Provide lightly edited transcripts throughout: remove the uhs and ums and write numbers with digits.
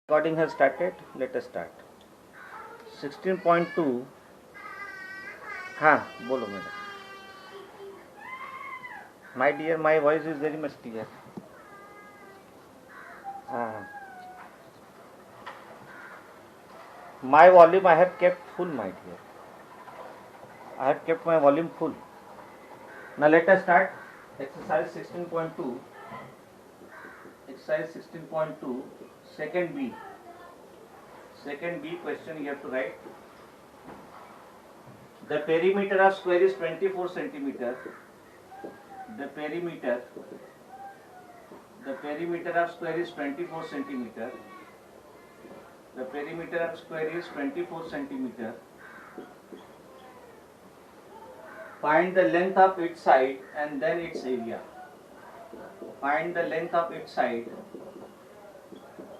Recording has started. Let us start. 16.2. हाँ बोलो madam. My dear, my voice is very much clear. हाँ. My volume I have kept full, my dear. I have kept my volume full. Now let us start. Exercise 16.2. Exercise 16.2. Second B. Second B question you have to write. The perimeter of square is 24 centimeter. The perimeter of square is 24 centimeter. The perimeter of square is 24 centimeter. Find the length of its side and then its area. Find the length of its side.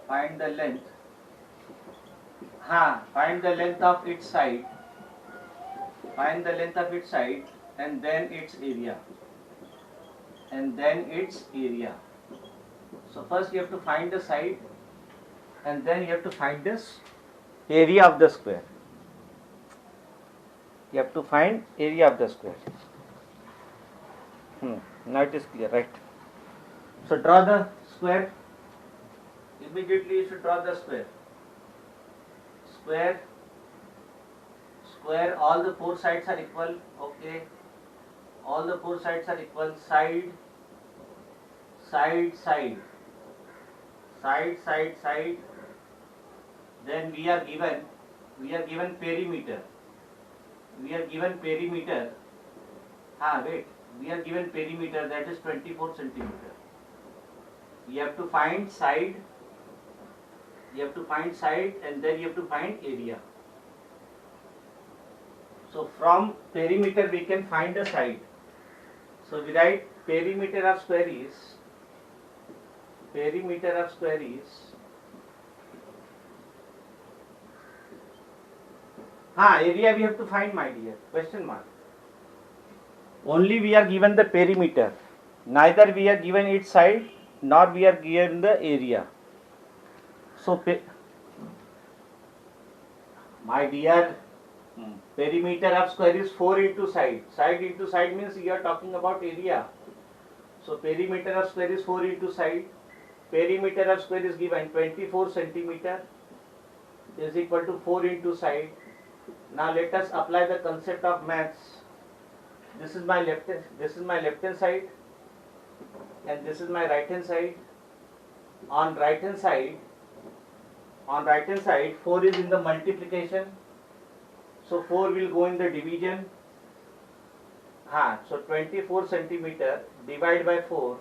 Find the length. Find the length of its side. Find the length of its side and then its area. And then its area. So first you have to find the side and then you have to find this area of the square. You have to find area of the square. Now it is clear, right? So draw the square. Immediately you should draw the square. Square, all the four sides are equal. Okay. All the four sides are equal. Side. Then we are given perimeter. We are given perimeter that is 24 centimeter. You have to find side and then you have to find area. So from perimeter we can find the side. So we write perimeter of square is area we have to find, my dear. Question mark. Only we are given the perimeter. Neither we are given its side nor we are given the area. So my dear, perimeter of square is 4 into side. Side into side means you are talking about area. So perimeter of square is 4 into side. Perimeter of square is given 24 centimeter is equal to 4 into side. Now let us apply the concept of maths. This is my left hand side and this is my right hand side. On right hand side 4 is in the multiplication. So 4 will go in the division. So 24 centimeter divided by 4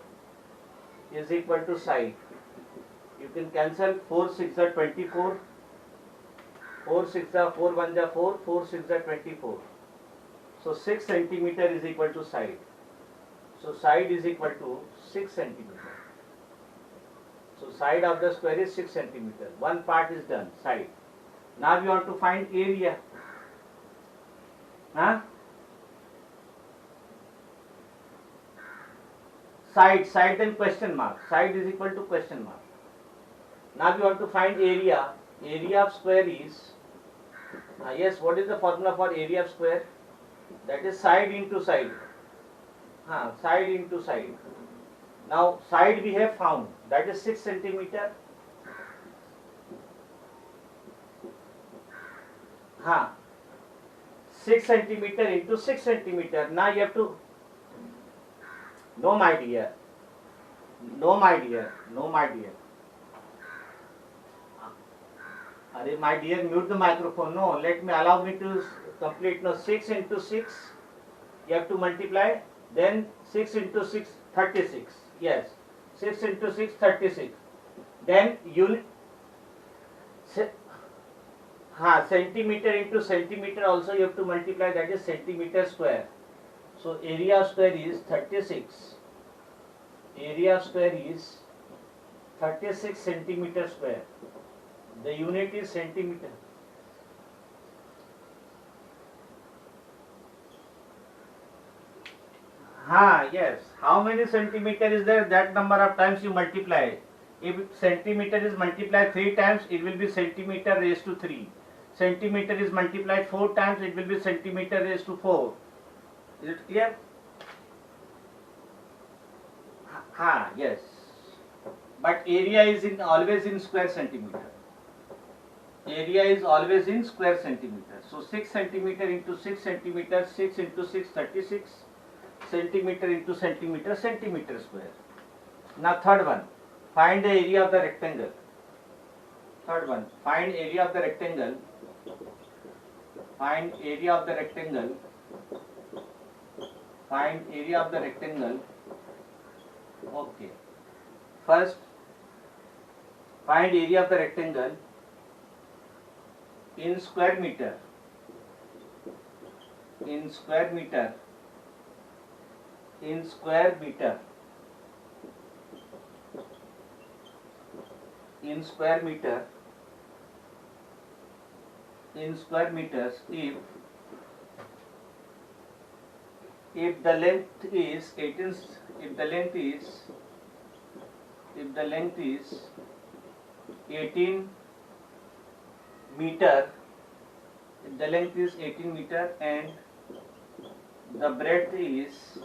is equal to side. You can cancel 4 6 are 24. 4 6 are 4 1 are 4. 4 6 are 24. So 6 centimeter is equal to side. So side is equal to 6 centimeter. So side of the square is 6 centimeter. One part is done, side. Now we want to find area. Side then question mark. Side is equal to question mark. Now we want to find area. Area of square is, yes, what is the formula for area of square? That is side into side. Side into side. Now side we have found, that is 6 centimeter. 6 centimeter into 6 centimeter. Now you have to, no my dear. My dear, mute the microphone. No, allow me to complete. No, 6 into 6, you have to multiply. Then 6 into 6, 36. Yes, 6 into 6, 36. Then unit. Centimeter into centimeter also you have to multiply. That is centimeter square. So area of square is 36. Area of square is 36 centimeter square. The unit is centimeter. Yes. How many centimeter is there? That number of times you multiply. If centimeter is multiplied 3 times, it will be centimeter raised to 3. Centimeter is multiplied 4 times, it will be centimeter raised to 4. Is it clear? Yes. But area is always in square centimeter. Area is always in square centimeter. So 6 centimeter into 6 centimeter, 6 into 6, 36 centimeter into centimeter, centimeter square. Now third one, find the area of the rectangle. Third one, find area of the rectangle. Find area of the rectangle. Find area of the rectangle. Okay. First, find area of the rectangle in square meter. In square meter. In square meter. In square meter. In square meters, if the length is 18, if the length is 18 meter, if the length is 18 meter and the breadth is,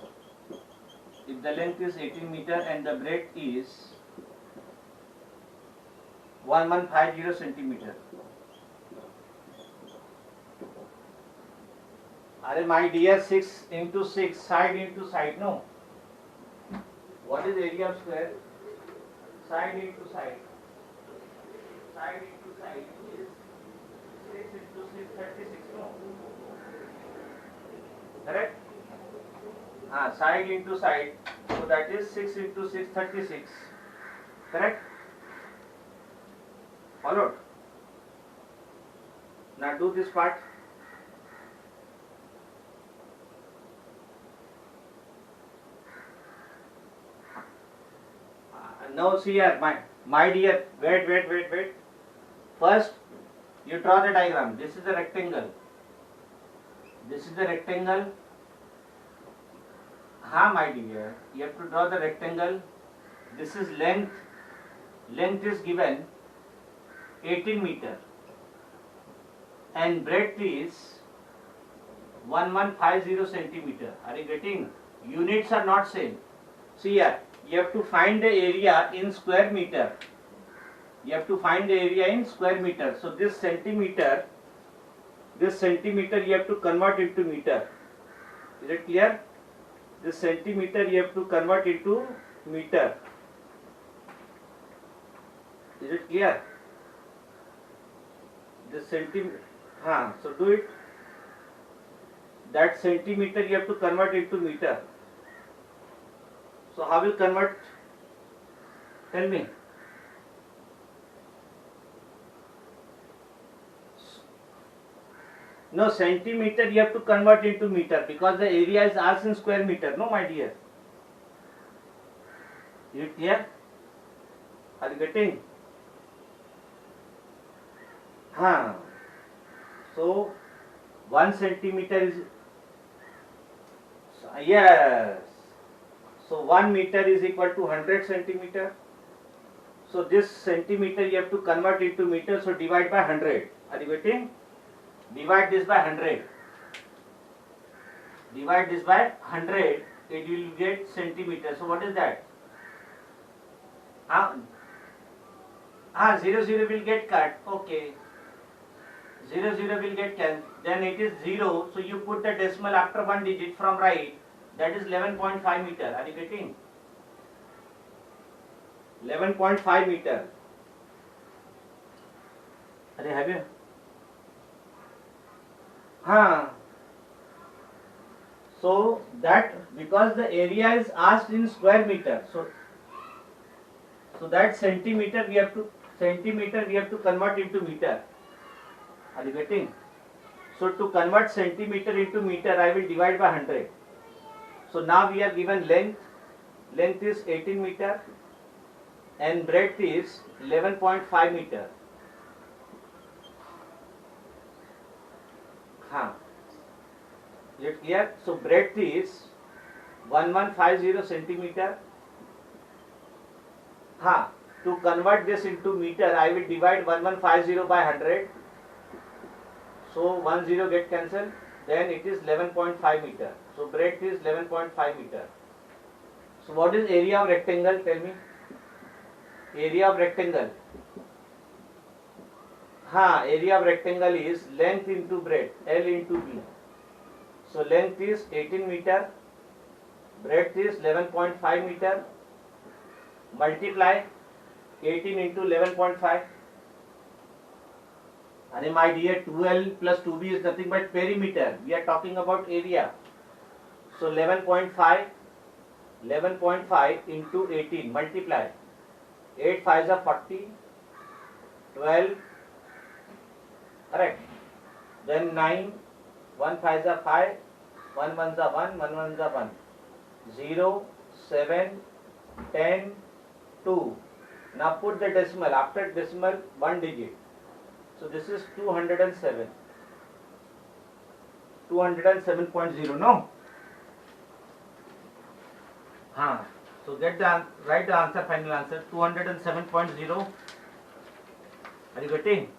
if the length is 18 meter and the breadth is 1150 centimeter. Are my dear, 6 into 6, side into side, no? What is area of square? Side into side. Side into side is 6 into 6, 36, no? Correct? Side into side, so that is 6 into 6, 36. Correct? Followed? Now do this part. Now see here, my dear, wait. First, you draw the diagram. This is the rectangle. This is the rectangle. My dear, you have to draw the rectangle. This is length. Length is given 18 meter. And breadth is 1150 centimeter. Are you getting? Units are not same. See here. You have to find the area in square meter. You have to find the area in square meter. So this centimeter you have to convert into meter. Is it clear? This centimeter you have to convert into meter. Is it clear? This centimeter. So do it. That centimeter you have to convert into meter. So how will convert? Tell me. No, centimeter you have to convert into meter because the area is asked in square meter. No, my dear. Is it clear? Are you getting? So 1 centimeter is, yes. So 1 meter is equal to 100 centimeter. So this centimeter you have to convert into meter. So divide by 100. Are you getting? Divide this by 100. Divide this by 100. It will get centimeter. So what is that? 0 will get cut. Okay. 0 will get cancelled. Then it is 0. So you put the decimal after one digit from right. That is 11.5 meter. Are you getting? 11.5 meter. Have you? So that, because the area is asked in square meter. So that centimeter we have to convert into meter. Are you getting? So to convert centimeter into meter, I will divide by 100. So now we are given length. Length is 18 meter and breadth is 11.5 meter. Is it clear? So breadth is 1150 centimeter. To convert this into meter, I will divide 1150 by 100. So 10 get cancelled. Then it is 11.5 meter. So breadth is 11.5 meter. So what is area of rectangle? Tell me. Area of rectangle. Area of rectangle is length into breadth, L into B. So length is 18 meter, breadth is 11.5 meter. Multiply 18 into 11.5. And my dear, 2L plus 2B is nothing but perimeter. We are talking about area. So 11.5 into 18, multiply. 8 5s are 40, 12, correct. Then 9, 1 5s are 5, 1 1s are 1, 1 1s are 1. 0, 7, 10, 2. Now put the decimal. After decimal, 1 digit. So this is 207. 207.0, no? So write the answer, final answer, 207.0. Are you getting?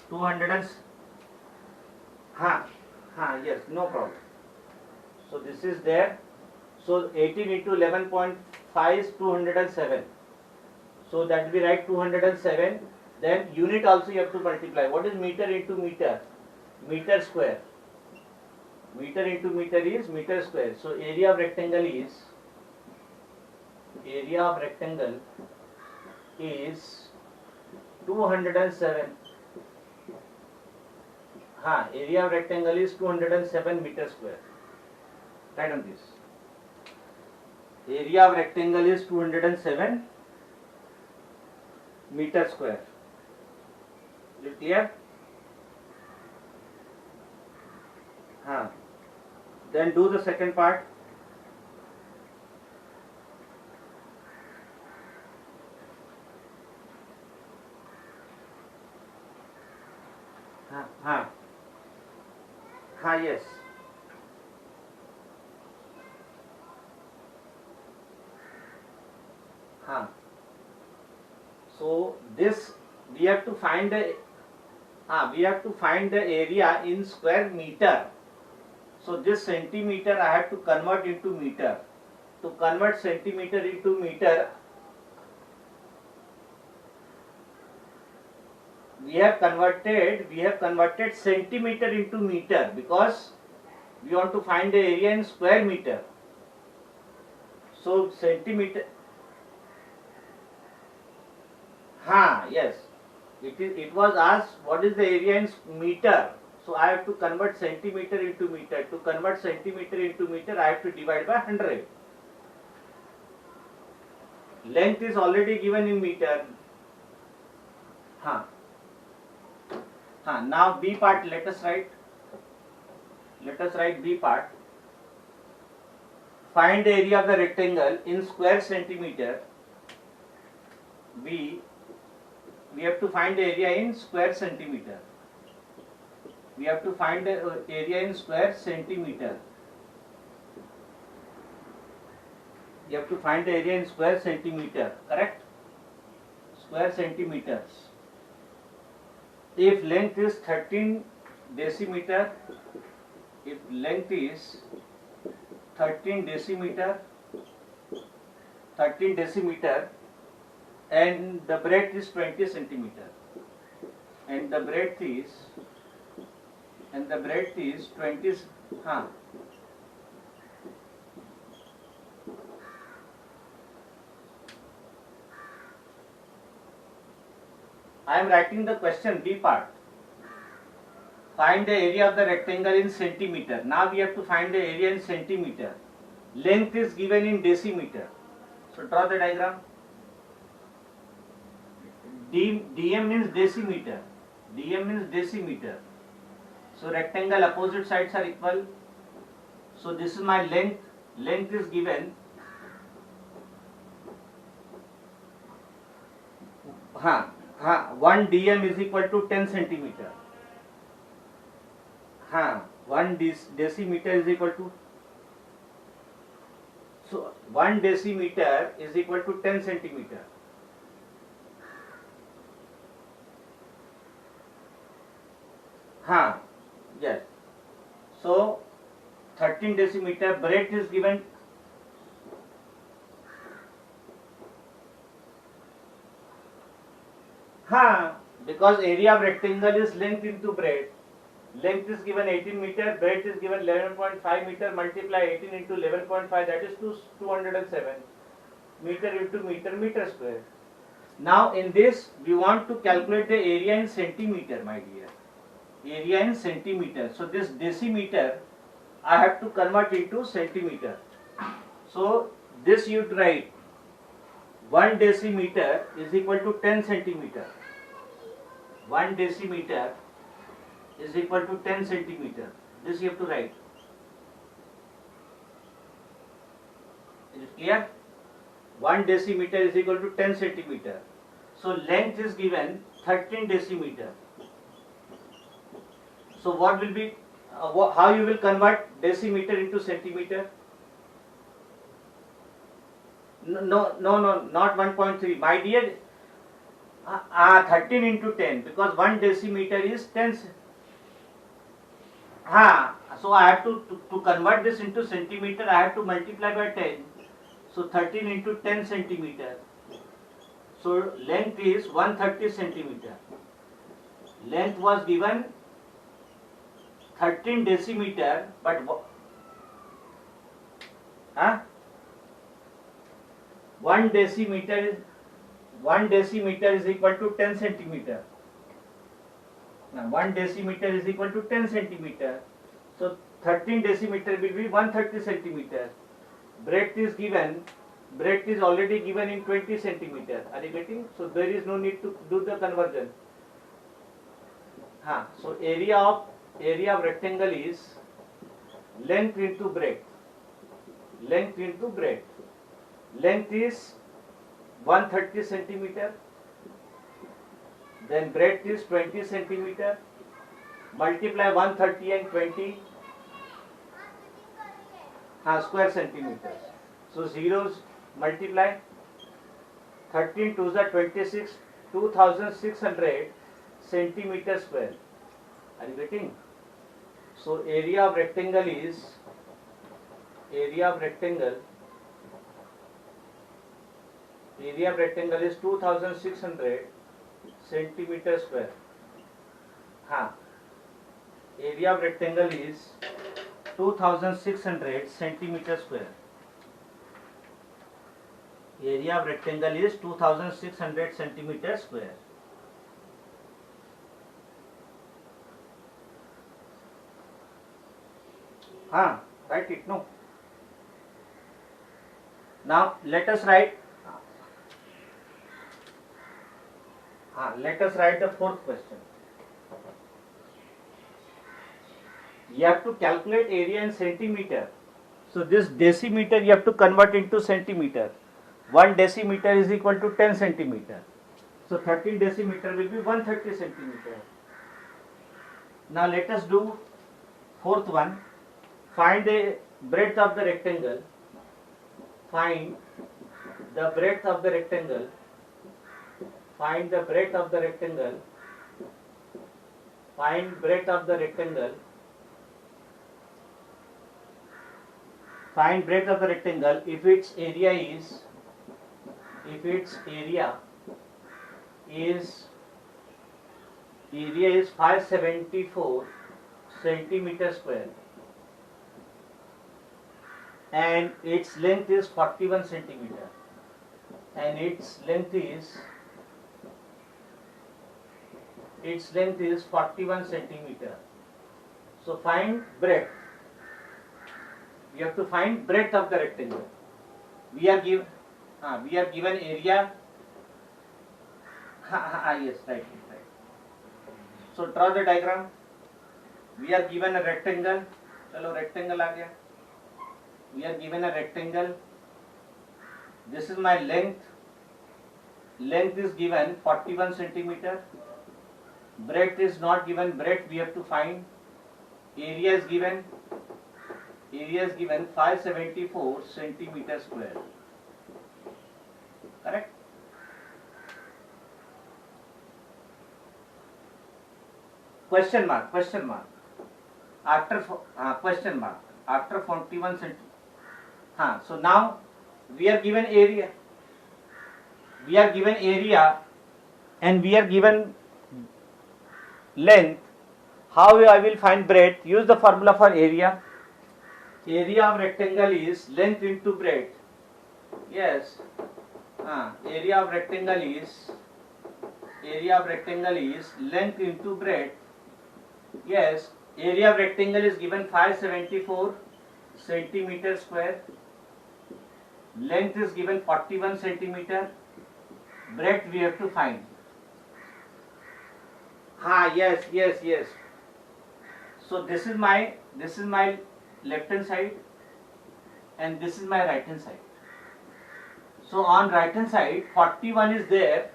200 yes, no problem. So this is there. So 18 into 11.5 is 207. So that we write 207. Then unit also you have to multiply. What is meter into meter? Meter square. Meter into meter is meter square. So area of rectangle is 207. Area of rectangle is 207 meter square. Write on this. Area of rectangle is 207 meter square. Is it clear? Then do the second part. Yes. So this we have to find the area in square meter. So this centimeter I have to convert into meter. To convert centimeter into meter, we have converted centimeter into meter because we want to find the area in square meter. So centimeter. Yes. It was asked what is the area in meter. So I have to convert centimeter into meter. To convert centimeter into meter, I have to divide by 100. Length is already given in meter. Now B part let us write. Let us write B part. Find the area of the rectangle in square centimeter. We have to find the area in square centimeter. We have to find the area in square centimeter. You have to find the area in square centimeter, correct? Square centimeters. If length is 13 decimeter, if length is 13 decimeter, and the breadth is 20 centimeter, and the breadth is 20. I am writing the question B part. Find the area of the rectangle in centimeter. Now we have to find the area in centimeter. Length is given in decimeter. So draw the diagram. DM means decimeter. DM means decimeter. So rectangle opposite sides are equal. So this is my length. Length is given. 1 dm is equal to 10 centimeter. 1 decimeter is equal to. So 1 decimeter is equal to 10 centimeter. Yes. So 13 decimeter breadth is given. Because area of rectangle is length into breadth. Length is given 18 meter, breadth is given 11.5 meter, multiply 18 into 11.5, that is 207 meter into meter square. Now in this we want to calculate the area in centimeter, my dear. Area in centimeter. So this decimeter I have to convert into centimeter. So this you write 1 decimeter is equal to 10 centimeter. 1 decimeter is equal to 10 centimeter. This you have to write. Is it clear? 1 decimeter is equal to 10 centimeter. So length is given 13 decimeter. So what will be, how you will convert decimeter into centimeter? No, not 1.3. My dear, 13 into 10, because 1 decimeter is 10. So I have to convert this into centimeter, I have to multiply by 10. So 13 into 10 centimeter. So length is 130 centimeter. Length was given 13 decimeter, but 1 decimeter is equal to 10 centimeter. Now 1 decimeter is equal to 10 centimeter. So 13 decimeter will be 130 centimeter. Breadth is given. Breadth is already given in 20 centimeter. Are you getting? So there is no need to do the conversion. So area of rectangle is length into breadth. Length into breadth. Length is 130 centimeter. Then breadth is 20 centimeter. Multiply 130 and 20 square centimeters. So zeros multiply. 13 to the 26, 2600 centimeter square. Are you getting? So area of rectangle is 2600 centimeter square. Area of rectangle is 2600 centimeter square. Area of rectangle is 2600 centimeter square. Write it, no? Now let us write the fourth question. You have to calculate area in centimeter. So this decimeter you have to convert into centimeter. 1 decimeter is equal to 10 centimeter. So 13 decimeter will be 130 centimeter. Now let us do fourth one. Find the breadth of the rectangle. Find the breadth of the rectangle. Find the breadth of the rectangle. Find breadth of the rectangle. Find breadth of the rectangle if its area is 574 centimeter square and its length is 41 centimeter and its length is 41 centimeter. So find breadth. You have to find breadth of the rectangle. We are given area. Yes, right. So draw the diagram. We are given a rectangle. Chalo, rectangle aa gaya. We are given a rectangle. This is my length. Length is given 41 centimeter. Breadth is not given. Breadth we have to find. Area is given. area is given 574 centimeter square. Correct? Question mark, question mark. After question mark. After 41 centimeter. So now we are given area. We are given area and we are given length. How I will find breadth? Use the formula for area. Area of rectangle is length into breadth. Yes. Area of rectangle is length into breadth. Yes. Area of rectangle is given 574 centimeter square. Length is given 41 centimeter. Breadth we have to find. Yes. So this is my left hand side and this is my right hand side. So on right hand side 41 is there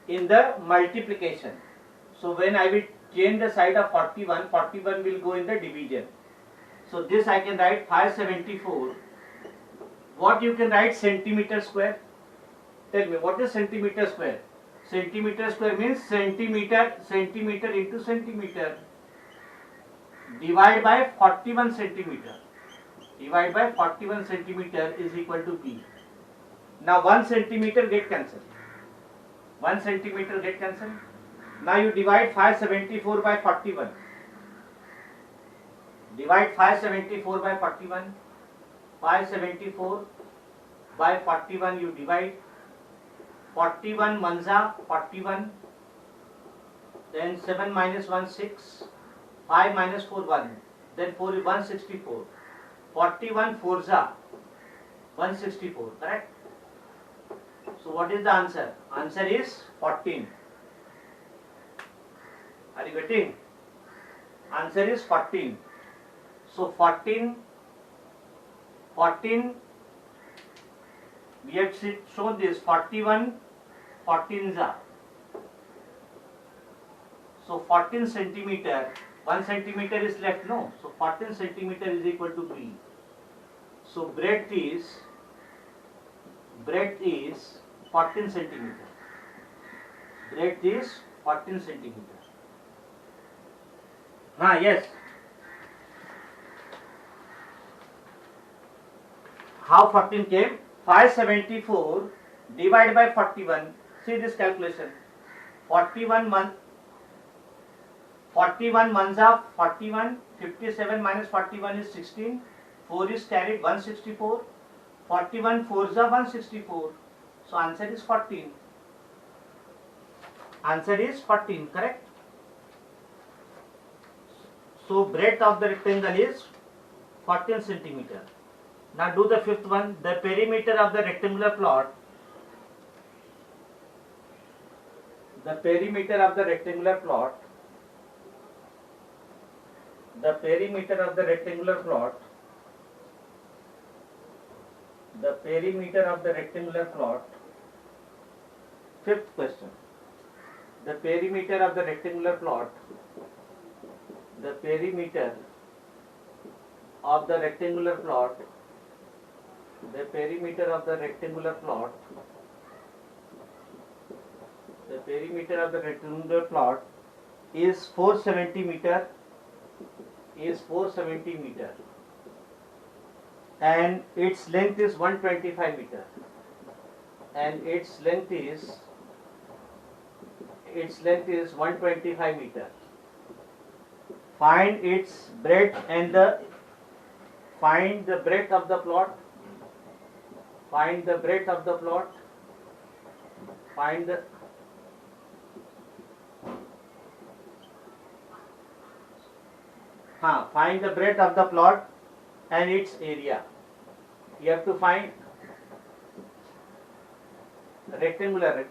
in the multiplication. So when I will change the side of 41, 41 will go in the division. So this I can write 574. What you can write centimeter square? Tell me what is centimeter square? Centimeter square means centimeter into centimeter. Divide by 41 centimeter. Divide by 41 centimeter is equal to P. Now 1 centimeter get cancelled. 1 centimeter get cancelled. Now you divide 574 by 41. Divide 574 by 41. 574 by 41 you divide. 41 manza 41. Then 7 minus 1 6. 5 minus 4 1. Then 4 is 164. 41 4za 164. Correct? So what is the answer? Answer is 14. Are you getting? Answer is 14. So 14 we have shown this 41 14za. So 14 centimeter, 1 centimeter is left, no? So 14 centimeter is equal to B. So breadth is 14 centimeter. Breadth is 14 centimeter. Yes. How 14 came? 574 divided by 41. See this calculation. 41 months of 41. 57 minus 41 is 16. 4 is carried 164. 41 4s are 164. So answer is 14. Answer is 14. Correct? So breadth of the rectangle is 14 centimeter. Now do the fifth one. The perimeter of the rectangular plot. The perimeter of the rectangular plot. The perimeter of the rectangular plot. The perimeter of the rectangular plot. Fifth question. The perimeter of the rectangular plot. The perimeter of the rectangular plot. The perimeter of the rectangular plot. The perimeter of the rectangular plot is 470 meter. Is 470 meter. And its length is 125 meter. And its length is 125 meter. Find its breadth and find the breadth of the plot. Find the breadth of the plot. Find the breadth of the plot and its area. You have to find rectangular.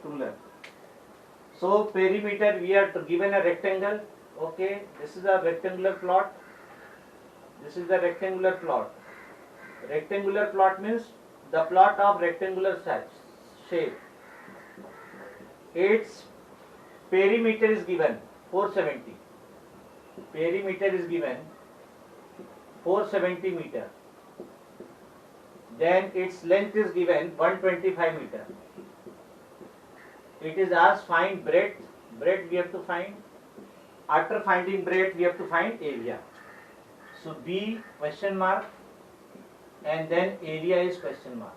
So perimeter, we are given a rectangle. Okay, this is a rectangular plot. This is the rectangular plot. Rectangular plot means the plot of rectangular shape. Its perimeter is given 470. Perimeter is given 470 meter. Then its length is given 125 meter. It is asked find breadth. Breadth we have to find. After finding breadth we have to find area. So B question mark and then area is question mark.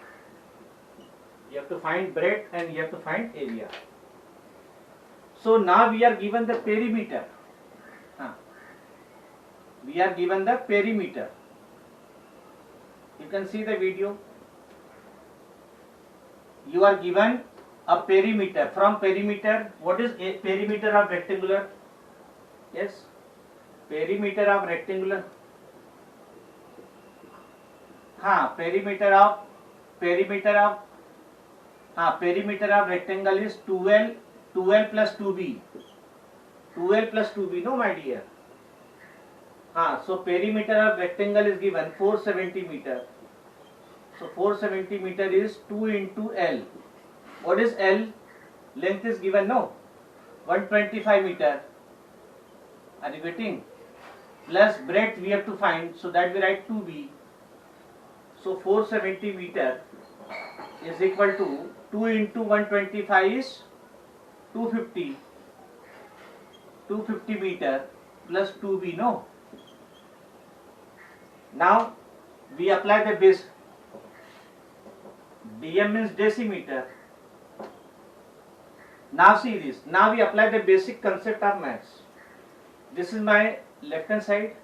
You have to find breadth and you have to find area. So now we are given the perimeter. We are given the perimeter. You can see the video. You are given a perimeter. From perimeter, what is a perimeter of rectangular? Yes, perimeter of rectangular. Perimeter of rectangle is 12 plus 2b. 12 plus 2b, no my dear. So perimeter of rectangle is given 470 meter. So 470 meter is 2 into L. What is L? Length is given, no? 125 meter. Are you getting? Plus breadth we have to find, so that we write 2b. So 470 meter is equal to 2 into 125 is 250. 250 meter plus 2b, no? Now we apply the base. dm means decimeter. Now see this. Now we apply the basic concept of maths. This is my left hand side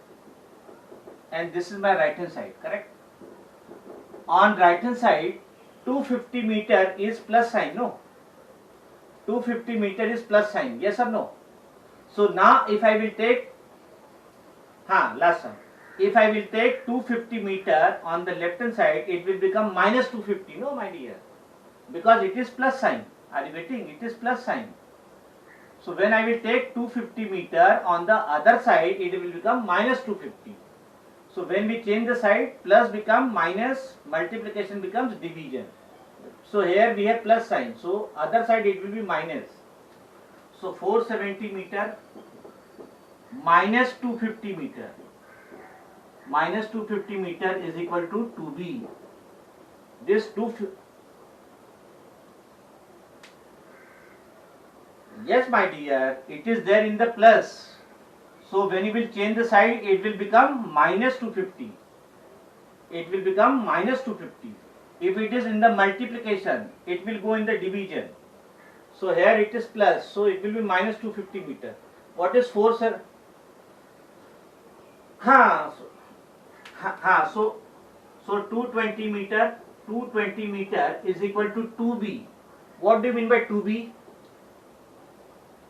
and this is my right hand side, correct? On right hand side 250 meter is plus sign, no? 250 meter is plus sign, yes or no? So now if I will take last one. If I will take 250 meter on the left hand side, it will become minus 250, no my dear, because it is plus sign. Are you getting? It is plus sign. So when I will take 250 meter on the other side, it will become minus 250. So when we change the side, plus become minus, multiplication becomes division. So here we have plus sign. So other side it will be minus. So 470 meter minus 250 meter. Minus 250 meter is equal to 2b. This 250. Yes, my dear, it is there in the plus. So when you will change the side, it will become minus 250. It will become minus 250. If it is in the multiplication, it will go in the division. So here it is plus, so it will be minus 250 meter. What is 4, sir? So 220 meter is equal to 2b. What do you mean by 2b?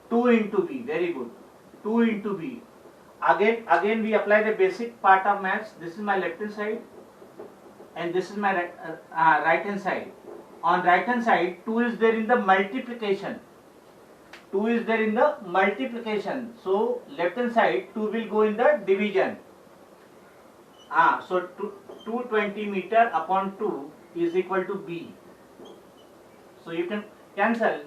2 into b, very good. 2 into b. Again we apply the basic part of maths. This is my left hand side and this is my right hand side. On right hand side 2 is there in the multiplication. 2 is there in the multiplication. So left hand side 2 will go in the division. So 220 meter upon 2 is equal to b. So you can cancel.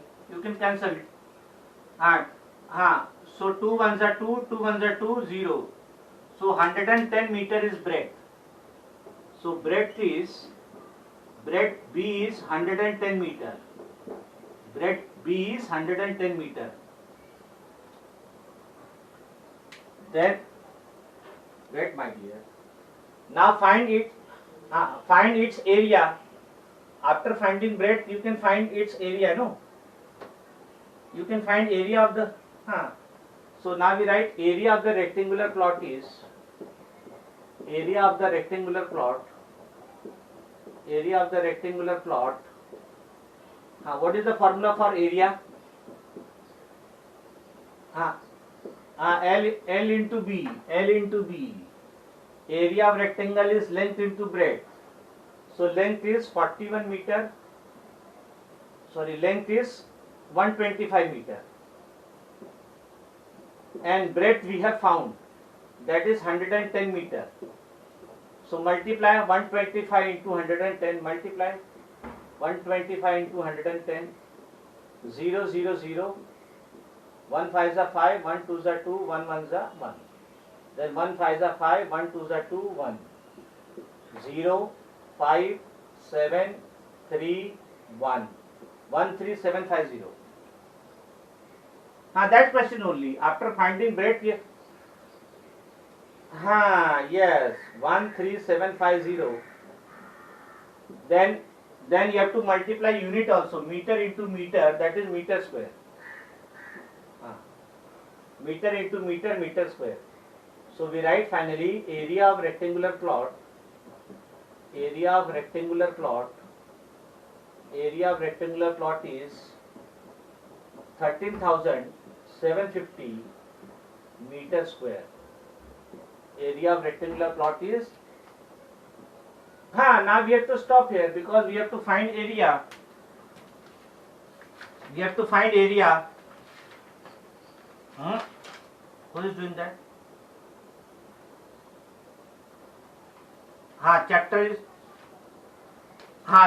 So 2 ones are 2, 2 ones are 2, 0. So 110 meter is breadth. So breadth B is 110 meter. Breadth B is 110 meter. Then wait my dear. Now find its area. After finding breadth, you can find its area, no? You can find area of the So now we write area of the rectangular plot is what is the formula for area? L into B. Area of rectangle is length into breadth. So length is 41 meter. Length is 125 meter. And breadth we have found, that is 110 meter. So multiply 125 into 110, multiply 125 into 110, 0, 0, 0, 1 5 is 5, 1 2 is 2, 1 1 is 1. Then 1 5 are 5, 1 2 are 2, 1. 0, 5, 7, 3, 1. 13750. That question only. After finding breadth, yes, 13750. Then you have to multiply unit also. Meter into meter, that is meter square. Meter into meter, meter square. So we write finally area of rectangular plot. Area of rectangular plot is 13,750 meter square. Area of rectangular plot is. Now we have to stop here because we have to find area. Who is doing that? Chapter is.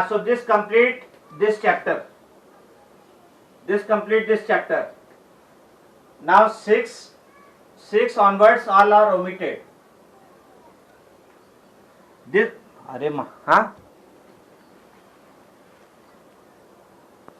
So this complete this chapter. Now 6 onwards all are omitted. This.